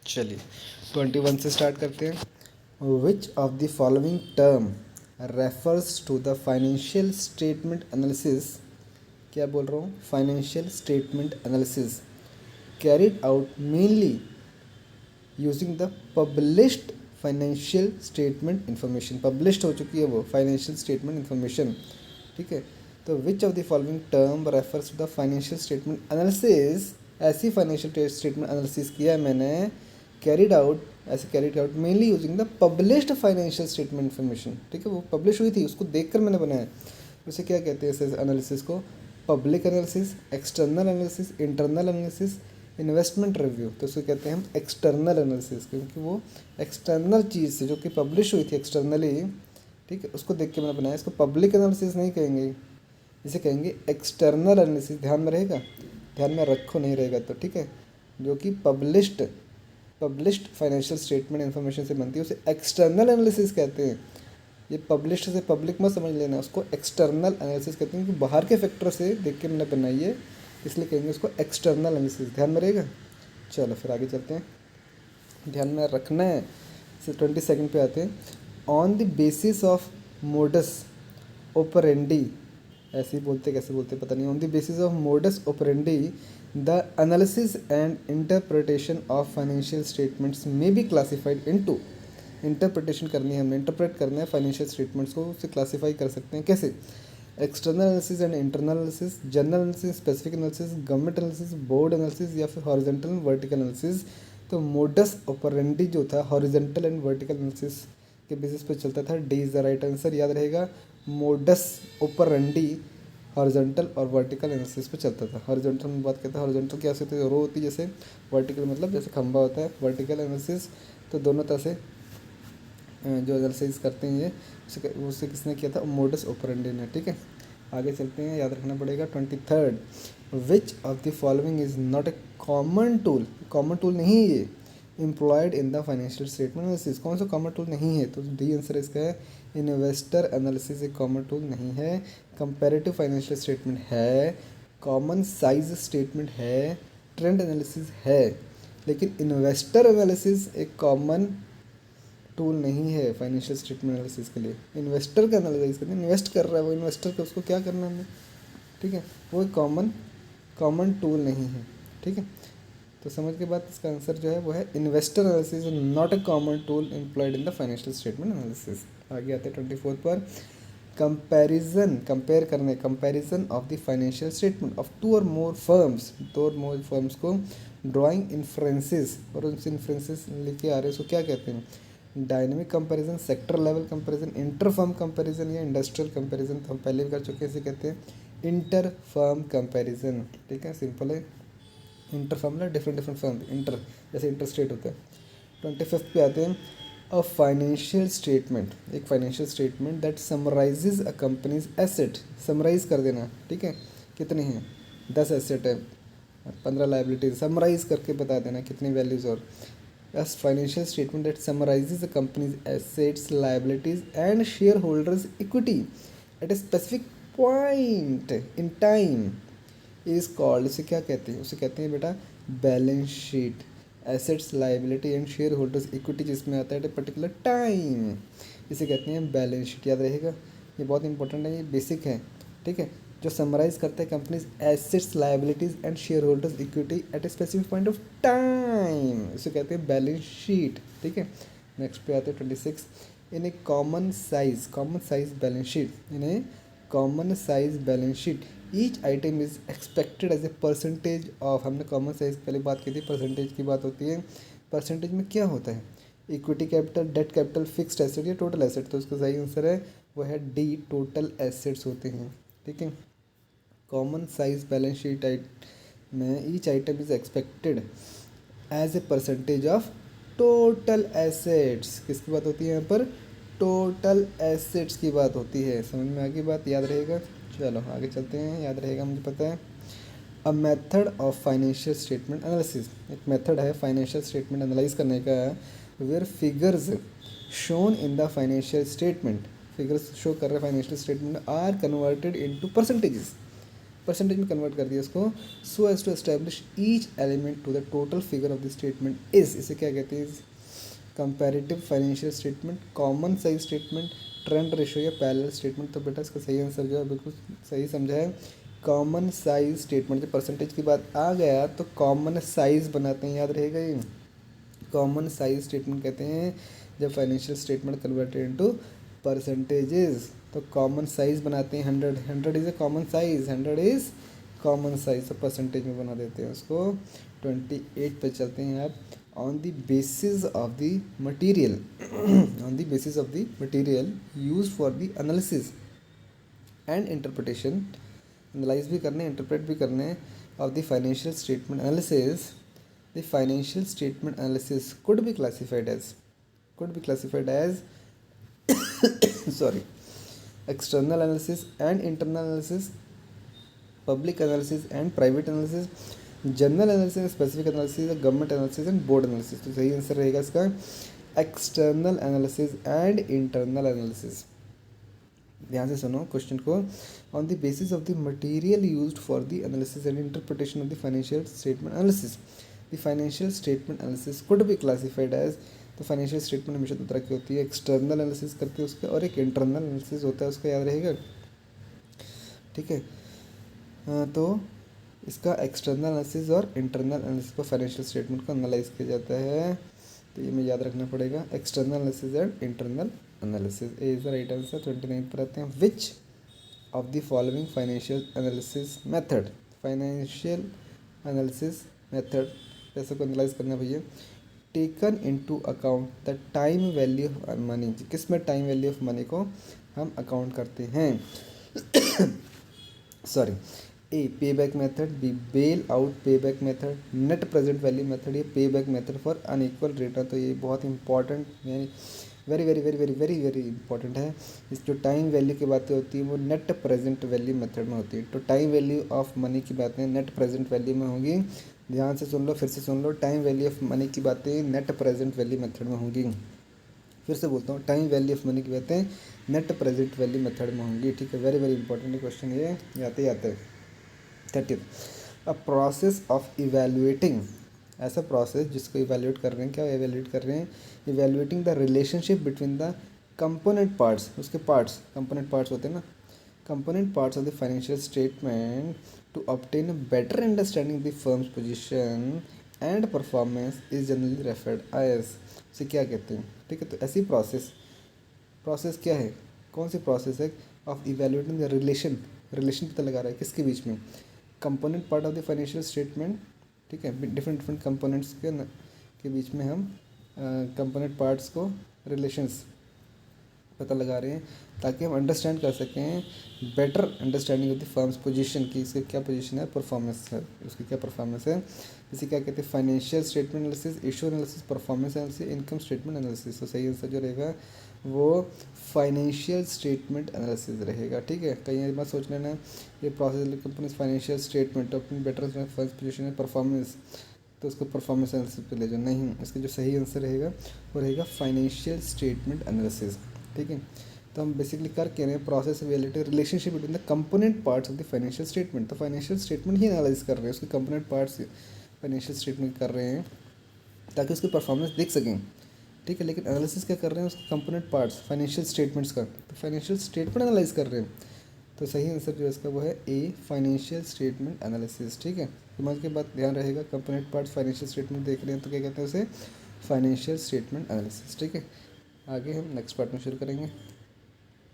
चलिए 21 से स्टार्ट करते हैं। Which of the following term refers to the financial statement analysis, क्या बोल रहा हूँ, financial statement analysis carried out mainly using the published financial statement information. Published हो चुकी है वो फाइनेंशियल स्टेटमेंट इन्फॉर्मेशन, ठीक है। तो which of the following term refers to the financial statement analysis, ऐसी फाइनेंशियल स्टेटमेंट एनालिसिस किया है मैंने, कैरिड आउट, ऐसे carried out mainly using the published financial statement information, ठीक है। वो पब्लिश हुई थी, उसको देखकर मैंने बनाया। उसे क्या कहते हैं इस एनालिसिस को? Public analysis, external analysis, internal analysis, investment review. तो उसको कहते हैं हम एक्सटर्नल एनालिसिस, क्योंकि वो एक्सटर्नल चीज़ से जो कि पब्लिश हुई थी एक्सटर्नली, ठीक है, उसको देख के मैंने बनाया। इसको पब्लिक एनालिसिस नहीं कहेंगे, इसे कहेंगे एक्सटर्नल एनालिसिस। ध्यान में रहेगा, ध्यान में रखो, नहीं रहेगा तो ठीक है। जो कि पब्लिश्ड फाइनेंशियल स्टेटमेंट इन्फॉर्मेशन से बनती है उसे एक्सटर्नल एनालिसिस कहते हैं। ये पब्लिश्ड से पब्लिक मत समझ लेना, उसको एक्सटर्नल एनालिसिस कहते हैं, क्योंकि बाहर के फैक्टर से देख के मैंने बनाई है, इसलिए कहेंगे उसको एक्सटर्नल एनालिसिस। ध्यान में रहेगा। चलो फिर आगे चलते हैं, ध्यान में रखना है। 22 पे आते हैं। On the basis of modus operandi, ऐसे ही बोलते कैसे बोलते पता नहीं। On the basis of modus operandi the analysis and interpretation of financial statements में बी क्लासिफाइड इनटू, इंटरप्रिटेशन करनी है हमें, इंटरप्रेट करना है फाइनेंशियल स्टेटमेंट्स को, उसे क्लासीफाई कर सकते हैं कैसे? External analysis and internal analysis, general analysis, specific analysis, government analysis, board analysis या फिर हॉरिजॉन्टल एंड वर्टिकल एनालिसिस। तो मोडस ऑपरेंडी जो था हॉरिजॉन्टल एंड वर्टिकल एनालिसिस के बेसिस पे चलता था। D is the right answer, याद रहेगा। मोडस ऑपरेंडी हॉरिजॉन्टल और वर्टिकल एनालिसिस पे चलता था। हॉरिजॉन्टल में बात करते हैं, हॉरिजॉन्टल क्या होती है, रो होती है जैसे, वर्टिकल मतलब जैसे खंबा होता है, वर्टिकल एनालिसिस तो दोनों तरह से जो एनालिसिस करते हैं ये, उससे किसने किया था? मोडस ऑपरेंडी ने, ठीक है। आगे चलते हैं, याद रखना पड़ेगा। 23 विच of the following is not a common tool, common tool नहीं है ये, employed in the financial statement analysis. कौन सा कॉमन टूल नहीं है? तो डी आंसर इसका है इन्वेस्टर एनालिसिस। एक कॉमन टूल नहीं है। कंपैरेटिव फाइनेंशियल स्टेटमेंट है, कॉमन साइज स्टेटमेंट है, ट्रेंड एनालिसिस है, लेकिन इन्वेस्टर एनालिसिस एक कॉमन टूल नहीं है फाइनेंशियल स्टेटमेंट एनालिसिस के लिए। इन्वेस्टर का एनालिसिस करना, इन्वेस्ट कर रहा है वो इन्वेस्टर को, उसको क्या करना है, ठीक है, वो एक कॉमन टूल नहीं है, ठीक है। तो समझ के बाद इसका आंसर जो है वो है investor analysis, not a common tool employed in the financial statement analysis. आगे आते हैं 24 पर। कंपेयर करने, comparison of the financial statement of two और मोर फर्म्स को ड्राइंग इन्फ्रेंसेस, और उनसे इन्फ्रेंसेस लेके आ रहे हैं, उसको क्या कहते हैं? Dynamic comparison, sector level comparison, inter firm comparison या इंडस्ट्रियल कंपैरिजन। तो हम पहले भी कर चुके हैं, इसे कहते हैं इंटर फर्म कंपैरिजन, ठीक है, सिंपल है। इंटर फर्म ना डिफरेंट फर्म, इंटर जैसे इंटर स्टेट होता है। 25 पे आते हैं। अ फाइनेंशियल स्टेटमेंट, एक financial statement that summarizes a company's asset, summarize कर देना, ठीक है, कितने हैं? 10 एसेट है, 15 लाइबिलिटीज, समराइज करके बता देना कितनी वैल्यूज। और as financial statement that summarizes the company's assets, liabilities and shareholders equity at a specific point in time is called, इसे क्या कहते हैं? उसे कहते हैं बेटा balance sheet. Assets, liability and shareholders equity जिसमें आता है एट ए पर्टिकुलर टाइम, इसे कहते हैं बैलेंस शीट। याद रहेगा, ये बहुत इंपॉर्टेंट है, ये बेसिक है, ठीक है। जो समराइज करते हैं company's assets, liabilities and shareholders equity at a specific point of time, इसे कहते हैं बैलेंस शीट, ठीक है। नेक्स्ट पे आते हैं 26। In a common size balance sheet, in a common size balance sheet each item is expected as a percentage of, हमने common size पहले बात की थी, परसेंटेज की बात होती है। परसेंटेज में क्या होता है? Equity capital, debt capital, fixed asset या टोटल एसेट। तो इसका सही आंसर है वो है डी, टोटल एसेट्स होते हैं, ठीक है। कॉमन साइज बैलेंस शीट में each item is expected as a percentage of total assets. किसकी बात होती है यहाँ पर? टोटल एसेट्स की बात होती है। समझ में आ गई बात, याद रहेगा। चलो आगे चलते हैं, याद रहेगा मुझे पता है। A method of financial statement analysis, एक मेथड है फाइनेंशियल स्टेटमेंट एनालाइज करने का, where figures shown in the financial statement, figures show कर रहे financial statement are converted into percentages, percentage में कन्वर्ट कर दिया उसको, so as to establish each element to the total figure of the statement is, इसे क्या कहते हैं, comparative financial statement, common size statement, trend ratio या पैरेलल स्टेटमेंट। तो बेटा इसका सही आंसर जो है बिल्कुल सही समझा है, कॉमन साइज स्टेटमेंट। जब परसेंटेज की बात आ गया तो कॉमन साइज बनाते हैं, याद रहेगा ये, कॉमन साइज स्टेटमेंट कहते हैं जब financial statement converted into percentages. तो कॉमन साइज बनाते हैं 100, 100 is a common size, 100 is common size, तो परसेंटेज में बना देते हैं उसको। 28 पे चलते हैं आप, on the basis of the material, on the basis of the material use for the analysis and interpretation, analyse भी करने इंटरप्रेट भी करने of the financial statement analysis, the financial statement analysis could be classified as sorry, external analysis and internal analysis, public analysis and private analysis, general analysis, specific analysis, government analysis and board analysis. तो सही answer रहेगा इसका external analysis and internal analysis. ध्यान से सुनो question को, on the basis of the material used for the analysis and interpretation of the financial statement analysis, the financial statement analysis could be classified as. तो financial statement हमेशा दो तरह की होती है, एक्सटर्नल एनालिसिस करते हैं उसका और एक इंटरनल एनालिसिस होता है उसका, याद रहेगा, ठीक है। तो इसका एक्सटर्नल एनालिसिस और इंटरनल एनालिसिस पर फाइनेंशियल स्टेटमेंट को एनालाइज किया जाता है, तो ये हमें याद रखना पड़ेगा, external analysis and internal analysis. A is the right answer. 29 पर आते हैं, which of the following financial analysis method, financial analysis method, पैसे को एनालाइज करना भैया, taken into account the time value of money, किस में टाइम वैल्यू ऑफ मनी को हम अकाउंट करते हैं, sorry, A pay back method, B bail out pay back method, net present value method, ये pay back method for unequal return. तो ये बहुत इंपॉर्टेंट, यानी very very very very very very important है। इस जो टाइम वैल्यू की बातें होती हैं वो नेट प्रेजेंट वैल्यू मेथड में होती है। तो टाइम वैल्यू ऑफ मनी की बातें नेट प्रेजेंट वैल्यू में होंगी, ध्यान से सुन लो, फिर से सुन लो, टाइम वैल्यू ऑफ मनी की बातें नेट प्रेजेंट वैल्यू मेथड में होंगी। फिर से बोलता हूँ, टाइम वैल्यू ऑफ मनी की बातें नेट प्रेजेंट वैल्यू मेथड में होंगी, ठीक है। वेरी वेरी इंपॉर्टेंट क्वेश्चन ये आते ही आते हैं। 30, अ प्रोसेस ऑफ इवेल्युएटिंग, ऐसा प्रोसेस जिसको इवेल्युएट कर रहे हैं, क्या इवेल्युएट कर रहे हैं, evaluating the relationship between the component parts, उसके पार्ट्स, कंपोनेंट पार्ट्स होते हैं ना, component parts of the financial statement to obtain better understanding the firm's position and performance is generally referred as, उसे क्या कहते हैं, ठीक है। तो ऐसी प्रोसेस क्या है, कौन सी प्रोसेस है, ऑफ इवेल्युएटिंग द रिलेशन पता लगा रहा है किसके बीच में, component part of the financial statement, ठीक है, डिफरेंट कंपोनेंट्स के बीच में हम कंपोनेंट पार्ट्स को रिलेशंस पता लगा रहे हैं ताकि हम अंडरस्टैंड कर सकें, better understanding of the firm's position की, इसकी क्या पोजीशन है, परफॉर्मेंस है, उसकी क्या परफॉर्मेंस है, इसे क्या कहते हैं, financial statement analysis, issue analysis, performance analysis, income statement analysis. तो सही आंसर जो रहेगा वो फाइनेंशियल स्टेटमेंट एनालिसिस रहेगा, ठीक है। कहीं मत सोच लेना ये प्रोसेस कंपनी फाइनेंशियल स्टेटमेंट अपनी बेटर फर्म्स पोजीशन है परफॉर्मेंस, तो उसको परफॉर्मेंस एनालिसिस पे ले जाओ, नहीं, इसका जो सही आंसर रहेगा वो रहेगा फाइनेंशियल स्टेटमेंट एनालिसिस, ठीक है। तो हम बेसिकली कर कह रहे हैं process related relationship between the component parts of the financial statement, तो फाइनेंशियल स्टेटमेंट ही एनालाइज कर रहे हैं, उसके कंपोनेंट पार्ट्स फाइनेंशियल स्टेटमेंट कर रहे हैं ताकि उसकी परफॉर्मेंस देख सकें, ठीक है। लेकिन एनालिसिस क्या कर रहे हैं, उसके कंपोनेंट पार्ट्स फाइनेंशियल स्टेटमेंट्स का, तो फाइनेंशियल स्टेटमेंट एनालाइज कर रहे हैं, तो सही आंसर जो है इसका वो है ए फाइनेंशियल स्टेटमेंट एनालिसिस, ठीक है। दिमाग के बाद ध्यान रहेगा, कंपोनेंट पार्ट्स फाइनेंशियल स्टेटमेंट देख रहे हैं तो क्या कहते हैं उसे फाइनेंशियल स्टेटमेंट एनालिसिस, ठीक है। आगे हम नेक्स्ट पार्ट में शुरू करेंगे।